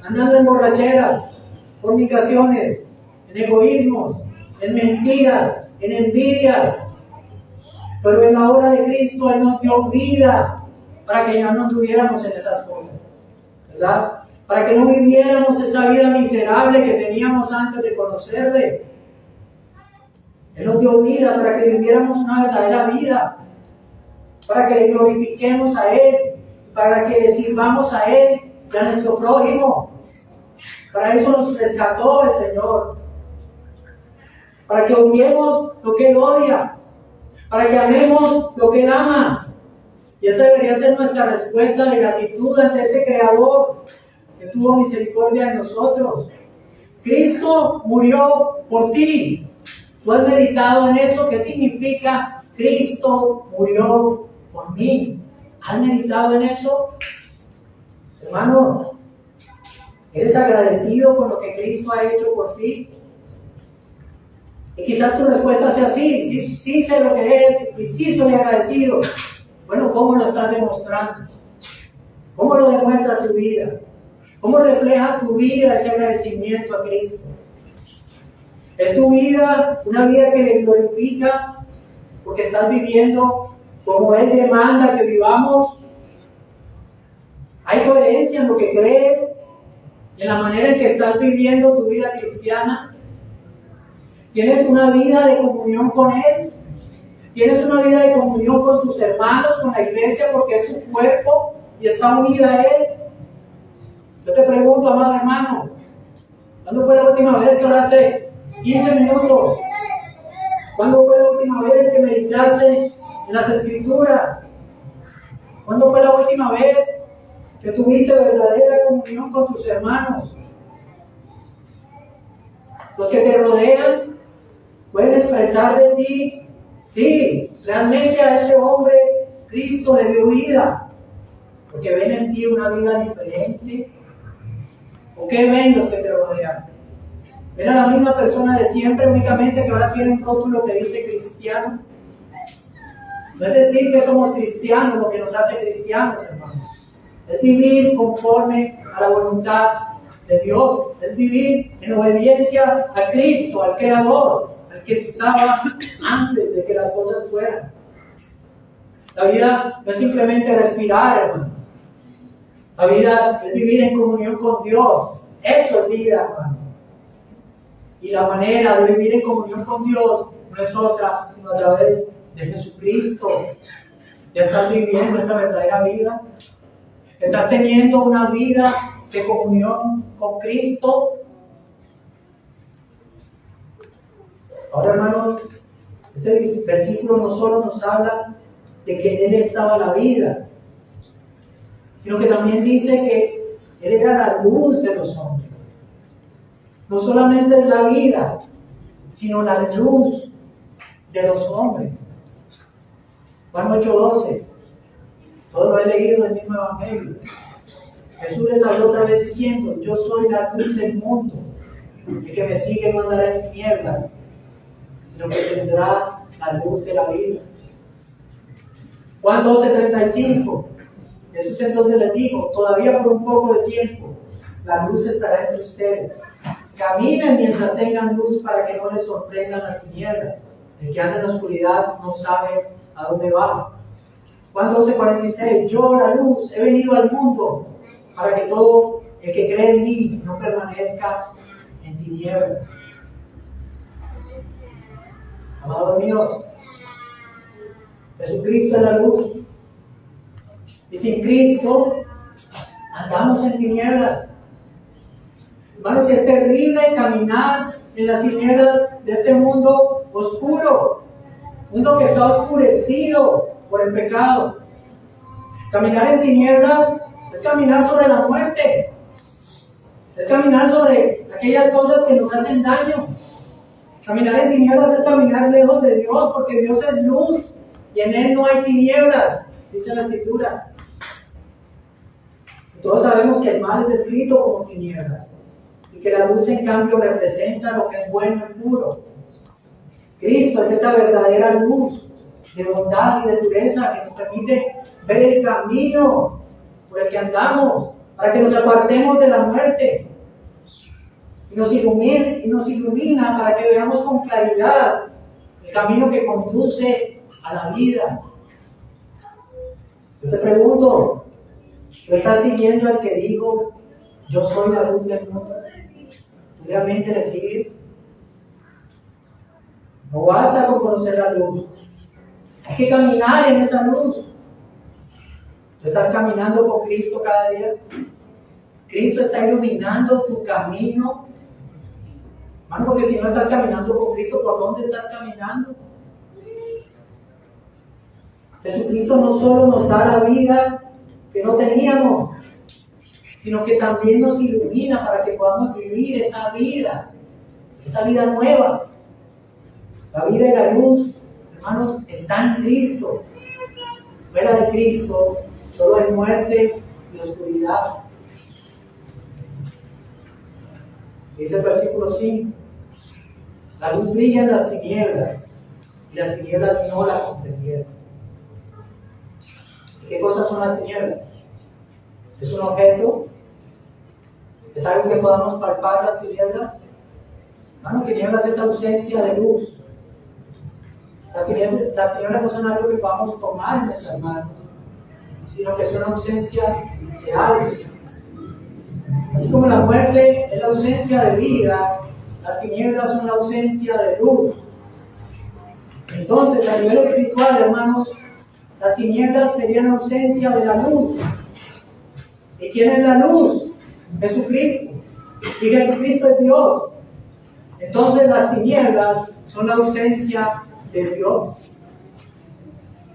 andando en borracheras, fornicaciones, en egoísmos, en mentiras, en envidias. Pero en la obra de Cristo Él nos dio vida para que ya no anduviéramos en esas cosas, ¿verdad? Para que no viviéramos esa vida miserable que teníamos antes de conocerle. Él nos dio vida para que viviéramos una verdadera vida, para que le glorifiquemos a Él, para que le sirvamos a Él y a nuestro prójimo. Para eso nos rescató el Señor. Para que odiemos lo que Él odia, para que amemos lo que Él ama. Y esta debería ser nuestra respuesta de gratitud ante ese Creador que tuvo misericordia de nosotros. Cristo murió por ti. ¿Tú has meditado en eso? ¿Qué significa Cristo murió por mí? ¿Has meditado en eso? Hermano, ¿eres agradecido con lo que Cristo ha hecho por ti? Y quizás tu respuesta sea sí sé lo que es y sí soy agradecido. Bueno, ¿cómo lo estás demostrando? ¿Cómo lo demuestra tu vida? ¿Cómo refleja tu vida ese agradecimiento a Cristo? ¿Es tu vida una vida que le glorifica porque estás viviendo como Él demanda que vivamos? ¿Hay coherencia en lo que crees? ¿En la manera en que estás viviendo tu vida cristiana? ¿Tienes una vida de comunión con Él? ¿Tienes una vida de comunión con tus hermanos, con la iglesia, porque es su cuerpo y está unida a Él? Yo te pregunto, amado hermano, ¿cuándo fue la última vez que oraste 15 minutos? ¿Cuándo fue la última vez que meditaste en las Escrituras? ¿Cuándo fue la última vez que tuviste verdadera comunión con tus hermanos? Los que te rodean pueden expresar de ti: sí, realmente a este hombre Cristo le dio vida, porque ven en ti una vida diferente. ¿O qué ven los que te rodean? ¿Ven a la misma persona de siempre, únicamente que ahora tiene un rótulo que dice cristiano? No es decir que somos cristianos lo que nos hace cristianos, hermanos. Es vivir conforme a la voluntad de Dios. Es vivir en obediencia a Cristo, al Creador, al que estaba antes de que las cosas fueran. La vida no es simplemente respirar, hermano. La vida es vivir en comunión con Dios. Eso es vida, hermano. Y la manera de vivir en comunión con Dios no es otra sino a través de Jesucristo. ¿Ya estás viviendo esa verdadera vida? ¿Estás teniendo una vida de comunión con Cristo? Ahora, hermanos, este versículo no solo nos habla de que en Él estaba la vida, sino que también dice que Él era la luz de los hombres. No solamente es la vida, sino la luz de los hombres. Juan 8:12. Todo lo he leído en el mismo Evangelio. Jesús les habló otra vez diciendo: yo soy la luz del mundo. El que me sigue no andará en tinieblas, sino que tendrá la luz de la vida. Juan 12:35. Jesús entonces les dijo: todavía por un poco de tiempo la luz estará entre ustedes. caminen mientras tengan luz para que no les sorprendan las tinieblas. El que anda en la oscuridad no sabe a dónde va. Juan 12:46, yo la luz he venido al mundo para que todo el que cree en mí no permanezca en tinieblas. Amados míos, Jesucristo es la luz. Y sin Cristo andamos en tinieblas. Hermanos, es terrible caminar en las tinieblas de este mundo oscuro, mundo que está oscurecido por el pecado. Caminar en tinieblas es caminar sobre la muerte, es caminar sobre aquellas cosas que nos hacen daño. Caminar en tinieblas es caminar lejos de Dios, porque Dios es luz y en Él no hay tinieblas, dice la Escritura. Y todos sabemos que el mal es descrito como tinieblas y que la luz en cambio representa lo que es bueno y puro. Cristo es esa verdadera luz de bondad y de pureza que nos permite ver el camino por el que andamos, para que nos apartemos de la muerte. Y nos ilumina para que veamos con claridad el camino que conduce a la vida. Yo te pregunto, ¿tú estás siguiendo al que dijo, yo soy la luz del mundo? ¿Tú realmente le sigues? No basta con conocer la luz, hay que caminar en esa luz. ¿Tú estás caminando con Cristo cada día? ¿Cristo está iluminando tu camino? Hermano, porque si no estás caminando con Cristo, ¿por dónde estás caminando? Jesucristo no solo nos da la vida que no teníamos, sino que también nos ilumina para que podamos vivir esa vida nueva. La vida y la luz, hermanos, está en Cristo. Fuera de Cristo, solo hay muerte y oscuridad. Dice el versículo 5. La luz brilla en las tinieblas y las tinieblas no la comprendieron. ¿Qué cosas son las tinieblas? ¿Es un objeto? ¿Es algo que podamos palpar las tinieblas? Hermanos, tinieblas es ausencia de luz. Las tinieblas no son algo que podamos tomar en nuestras manos, sino que son ausencia de algo. Así como la muerte es la ausencia de vida, las tinieblas son la ausencia de luz. Entonces, a nivel espiritual, hermanos, las tinieblas serían ausencia de la luz. ¿Y quién es la luz? Jesucristo. Y Jesucristo es Dios. Entonces, las tinieblas son la ausencia de Dios.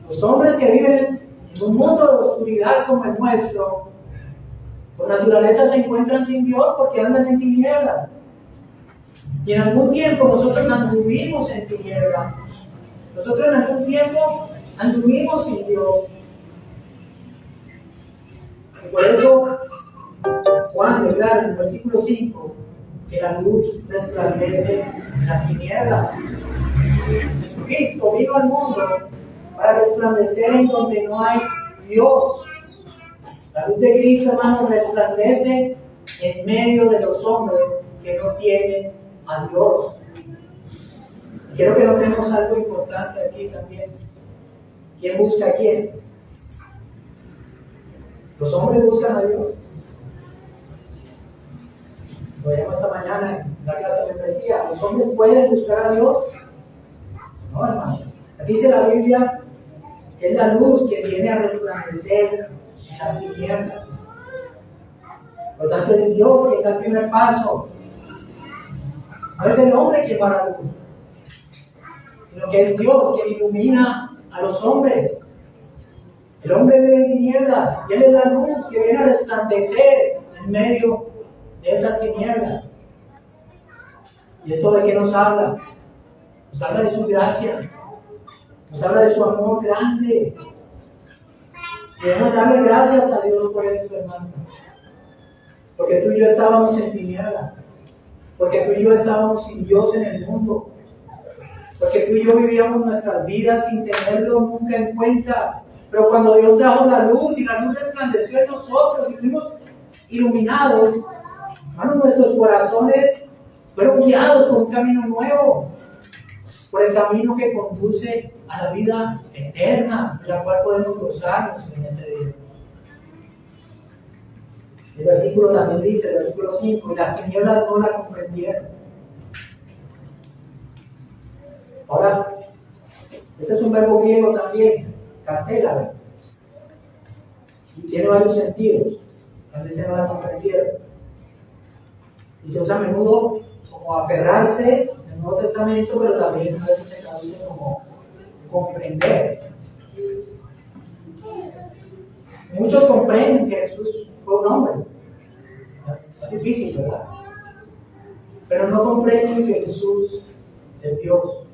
Los hombres que viven en un mundo de oscuridad como el nuestro, por naturaleza se encuentran sin Dios porque andan en tinieblas. Y en algún tiempo nosotros anduvimos en tinieblas. Nosotros en algún tiempo anduvimos sin Dios. Y por eso Juan declara en el versículo 5 que la luz resplandece en las tinieblas. Jesucristo vino al mundo para resplandecer en donde no hay Dios. La luz de Cristo, hermano, resplandece en medio de los hombres que no tienen a Dios. Quiero que notemos algo importante aquí también. ¿Quién busca a quién? ¿Los hombres buscan a Dios? Lo llamo esta mañana en la clase de membresía. ¿Los hombres pueden buscar a Dios? No, hermano. Aquí dice la Biblia que es la luz que viene a resplandecer en las tinieblas. Por lo tanto, es Dios que da el primer paso. No es el hombre quien va a la luz, sino que es Dios quien ilumina a los hombres. El hombre vive en tinieblas y Él es la luz que viene a resplandecer en medio de esas tinieblas. ¿Y esto de qué nos habla? Nos habla de su gracia, nos habla de su amor grande. Debemos darle gracias a Dios por esto, hermano. Porque tú y yo estábamos en tinieblas. Porque tú y yo estábamos sin Dios en el mundo. Porque tú y yo vivíamos nuestras vidas sin tenerlo nunca en cuenta. Pero cuando Dios trajo la luz y la luz resplandeció en nosotros y fuimos iluminados, hermano, nuestros corazones Fueron guiados por un camino nuevo, por el camino que conduce a la vida eterna, de la cual podemos gozarnos en este día. El versículo también dice, el versículo 5, y las tinieblas no la comprendieron. Ahora, este es un verbo griego también, cartela, y tiene varios sentidos. También se no la comprendieron. Y se usa a menudo como aferrarse en el Nuevo Testamento, pero también a veces se traduce como comprender. Muchos comprenden que Jesús fue un hombre. Es difícil, ¿verdad? Pero no comprenden que Jesús es Dios.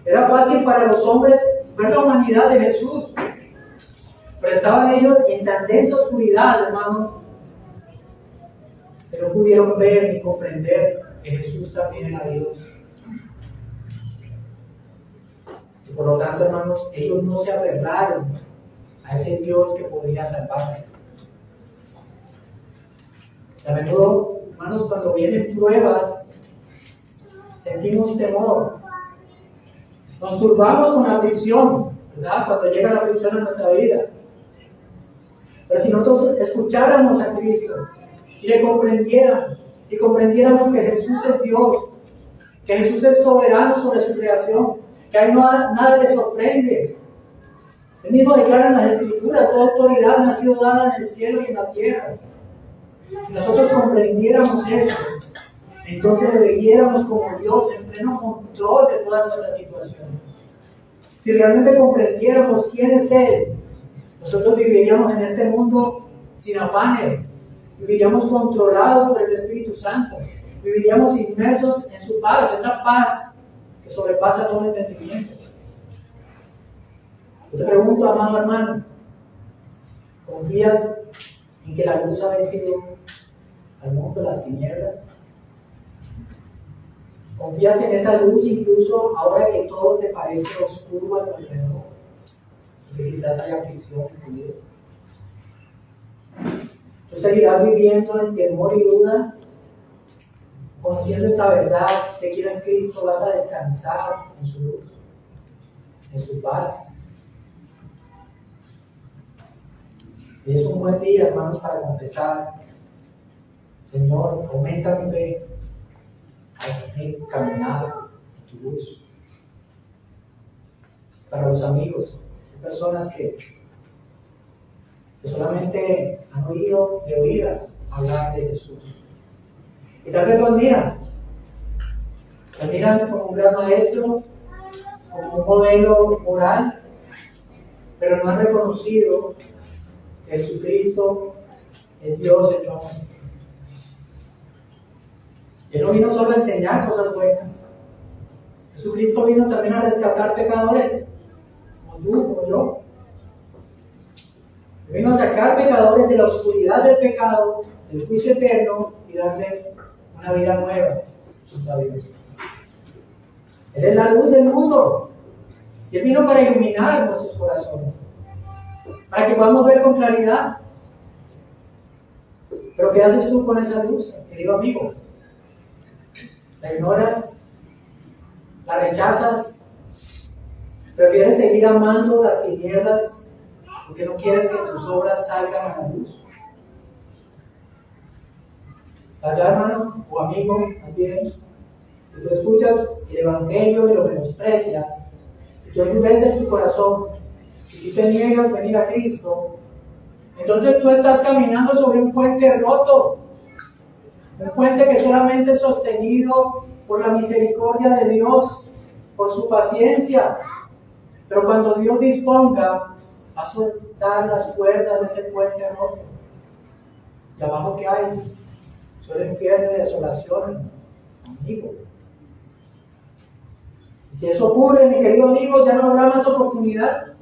Era fácil para los hombres ver la humanidad de Jesús, pero estaban ellos en tan densa oscuridad, hermanos, que no pudieron ver ni comprender que Jesús también era Dios. Y por lo tanto, hermanos, ellos no se aferraron a ese Dios que podría salvarlos. A menudo, hermanos, cuando vienen pruebas, sentimos temor. Nos turbamos con la aflicción, ¿verdad? Cuando llega la aflicción a nuestra vida. Pero si nosotros escucháramos a Cristo y le comprendiéramos, y comprendiéramos que Jesús es Dios, que Jesús es soberano sobre su creación, que a Él nada le sorprende. Él mismo declara en las Escrituras: toda autoridad me ha sido dada en el cielo y en la tierra. Si nosotros comprendiéramos eso, entonces le viéramos como Dios en pleno control de toda nuestra situación. Si realmente comprendiéramos quién es Él, nosotros viviríamos en este mundo sin afanes, viviríamos controlados por el Espíritu Santo, viviríamos inmersos en su paz, esa paz que sobrepasa todo entendimiento. Yo te pregunto, amado hermano, ¿confías en que la luz ha vencido al mundo, las tinieblas? ¿Confías en esa luz incluso ahora que todo te parece oscuro a tu alrededor? Que quizás haya aflicción en tu vida. ¿Tú seguirás viviendo en temor y duda? Conociendo esta verdad de quién es Cristo, vas a descansar en su luz, en su paz. Y es un buen día, hermanos, para confesar: Señor, aumenta mi fe, hazme caminar en tu luz. Para los amigos, hay personas que solamente han oído de oídas hablar de Jesús. Y tal vez lo admiran como un gran maestro, como un modelo moral, pero no han reconocido que Jesucristo es Dios hecho hombre. Él no vino solo a enseñar cosas buenas. Jesucristo vino también a rescatar pecadores, como tú, como yo. Él vino a sacar pecadores de la oscuridad del pecado, del juicio eterno, y darles una vida nueva junto a Dios. Él es la luz del mundo. Y Él vino para iluminar nuestros corazones, para que podamos ver con claridad. Pero ¿qué haces tú con esa luz, querido amigo? ¿La ignoras? ¿La rechazas? ¿Prefieres seguir amando las tinieblas porque no quieres que tus obras salgan a la luz? Allá, hermano o amigo, también, si tú escuchas el Evangelio y lo menosprecias, si tú endureces tu corazón, si tú te niegas a venir a Cristo, entonces tú estás caminando sobre un puente roto, un puente que solamente es sostenido por la misericordia de Dios, por su paciencia. Pero cuando Dios disponga, va a soltar las cuerdas de ese puente roto. Y abajo, ¿qué hay? Solo infierno y desolación, amigo. Y si eso ocurre, mi querido amigo, ya no habrá más oportunidad,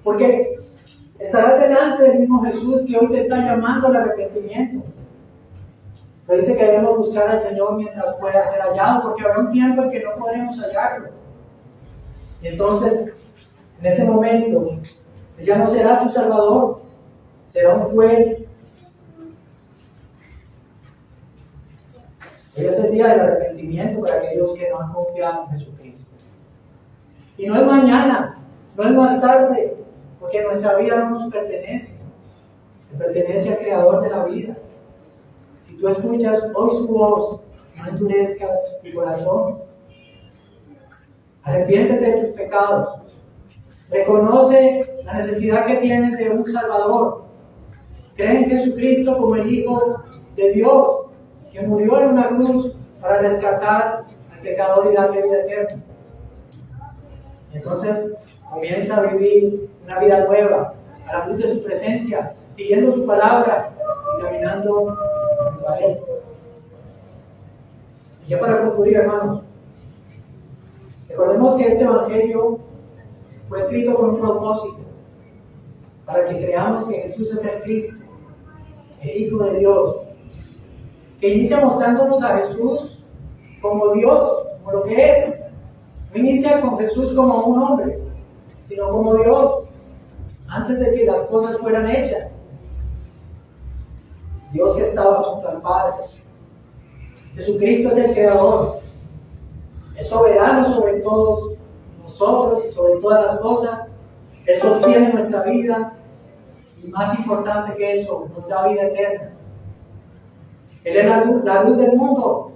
porque estarás delante del mismo Jesús que hoy te está llamando al arrepentimiento. Pero dice que debemos buscar al Señor mientras pueda ser hallado, porque habrá un tiempo en que no podremos hallarlo. Y entonces, en ese momento, Él ya no será tu Salvador, será un juez. Hoy es el día del arrepentimiento para aquellos que no han confiado en Jesucristo. Y no es mañana, no es más tarde, porque nuestra vida no nos pertenece. Se pertenece al Creador de la vida. Si tú escuchas hoy su voz, no endurezcas tu corazón. Arrepiéntete de tus pecados. Reconoce la necesidad que tienes de un Salvador. Cree en Jesucristo como el Hijo de Dios, que murió en una cruz para rescatar al pecador y darle vida eterna. Entonces comienza a vivir una vida nueva, a la luz de su presencia, siguiendo su palabra y caminando junto a Él. Y ya para concluir, hermanos, recordemos que este Evangelio fue escrito con un propósito, para que creamos que Jesús es el Cristo, el Hijo de Dios, que inicia mostrándonos a Jesús como Dios, como lo que es. No inicia con Jesús como un hombre, sino como Dios, antes de que las cosas fueran hechas. Dios que estaba junto al Padre. Jesucristo es el Creador, es soberano sobre todos nosotros y sobre todas las cosas. Él sostiene nuestra vida y, más importante que eso, nos da vida eterna. Él es la luz del mundo,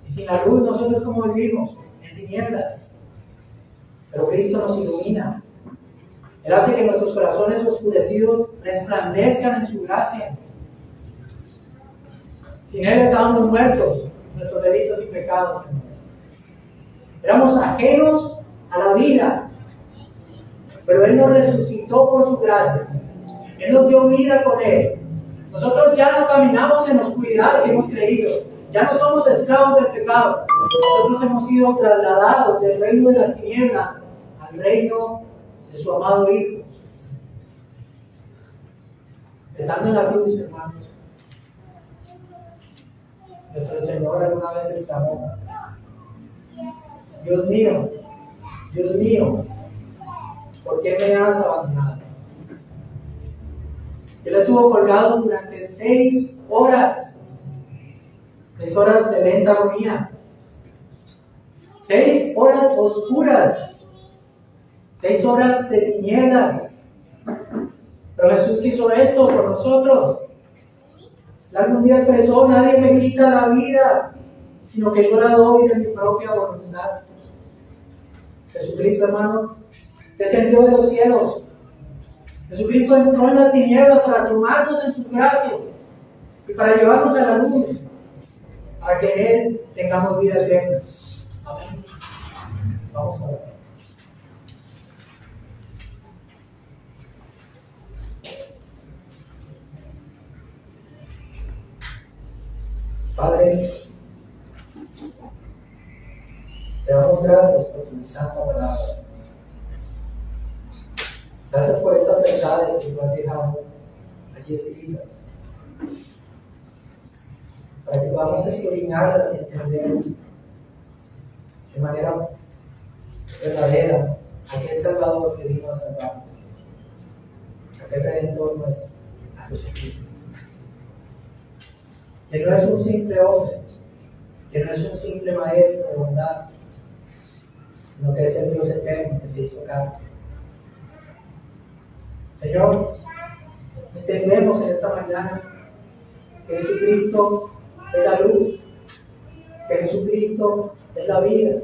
y sin la luz nosotros como vivimos en tinieblas, pero Cristo nos ilumina. Él hace que nuestros corazones oscurecidos resplandezcan en su gracia. Sin Él estábamos muertos en nuestros delitos y pecados. Éramos ajenos a la vida, pero Él nos resucitó por su gracia. Él nos dio vida con Él. Nosotros ya no caminamos en oscuridad si hemos creído. Ya no somos esclavos del pecado. Nosotros hemos sido trasladados del reino de las tinieblas al reino de su amado Hijo. Estando en la cruz, hermanos, nuestro Señor alguna vez exclamó: Dios mío, ¿por qué me has abandonado? Él estuvo colgado durante 6 horas, 6 horas de lenta agonía, 6 horas oscuras, 6 horas de tinieblas. Pero Jesús quiso esto por nosotros. Él algún día expresó: nadie me quita la vida, sino que yo la doy de mi propia voluntad. Jesucristo, hermano, descendió de los cielos. Jesucristo entró en las tinieblas para tomarnos en su gracia y para llevarnos a la luz, para que en Él tengamos vida eterna. Amén. Vamos a ver. Padre, te damos gracias por tu santa palabra. Gracias por estas verdades que tú has dejado allí escritas, para que podamos escudriñarlas y entender de manera verdadera aquel Salvador que vino a salvarnos, aquel Redentor nuestro, a Jesucristo. Que no es un simple hombre, que no es un simple maestro de bondad, sino que es el Dios eterno que se hizo carne. Señor, entendemos en esta mañana que Jesucristo es la luz, que Jesucristo es la vida.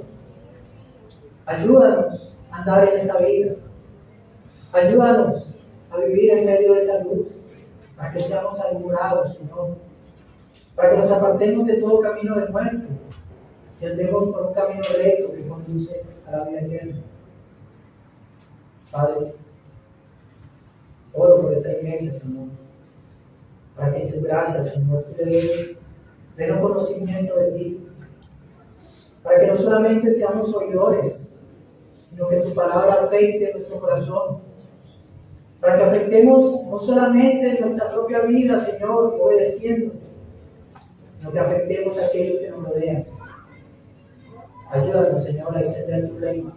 Ayúdanos a andar en esa vida. Ayúdanos a vivir en medio de esa luz, para que seamos alumbrados, Señor, para que nos apartemos de todo camino de muerte y andemos por un camino recto que conduce a la vida eterna. Padre, oro por esta iglesia, Señor, para que en tu gracia, Señor, tú le des pleno conocimiento de ti, para que no solamente seamos oidores, sino que tu palabra afecte nuestro corazón, para que afectemos no solamente nuestra propia vida, Señor, obedeciendo, sino que afectemos a aquellos que nos rodean. Ayúdanos, Señor, a extender tu reino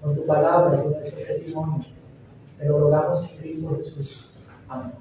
con tu palabra y con nuestro testimonio. Te lo rogamos en Cristo Jesús. Amén.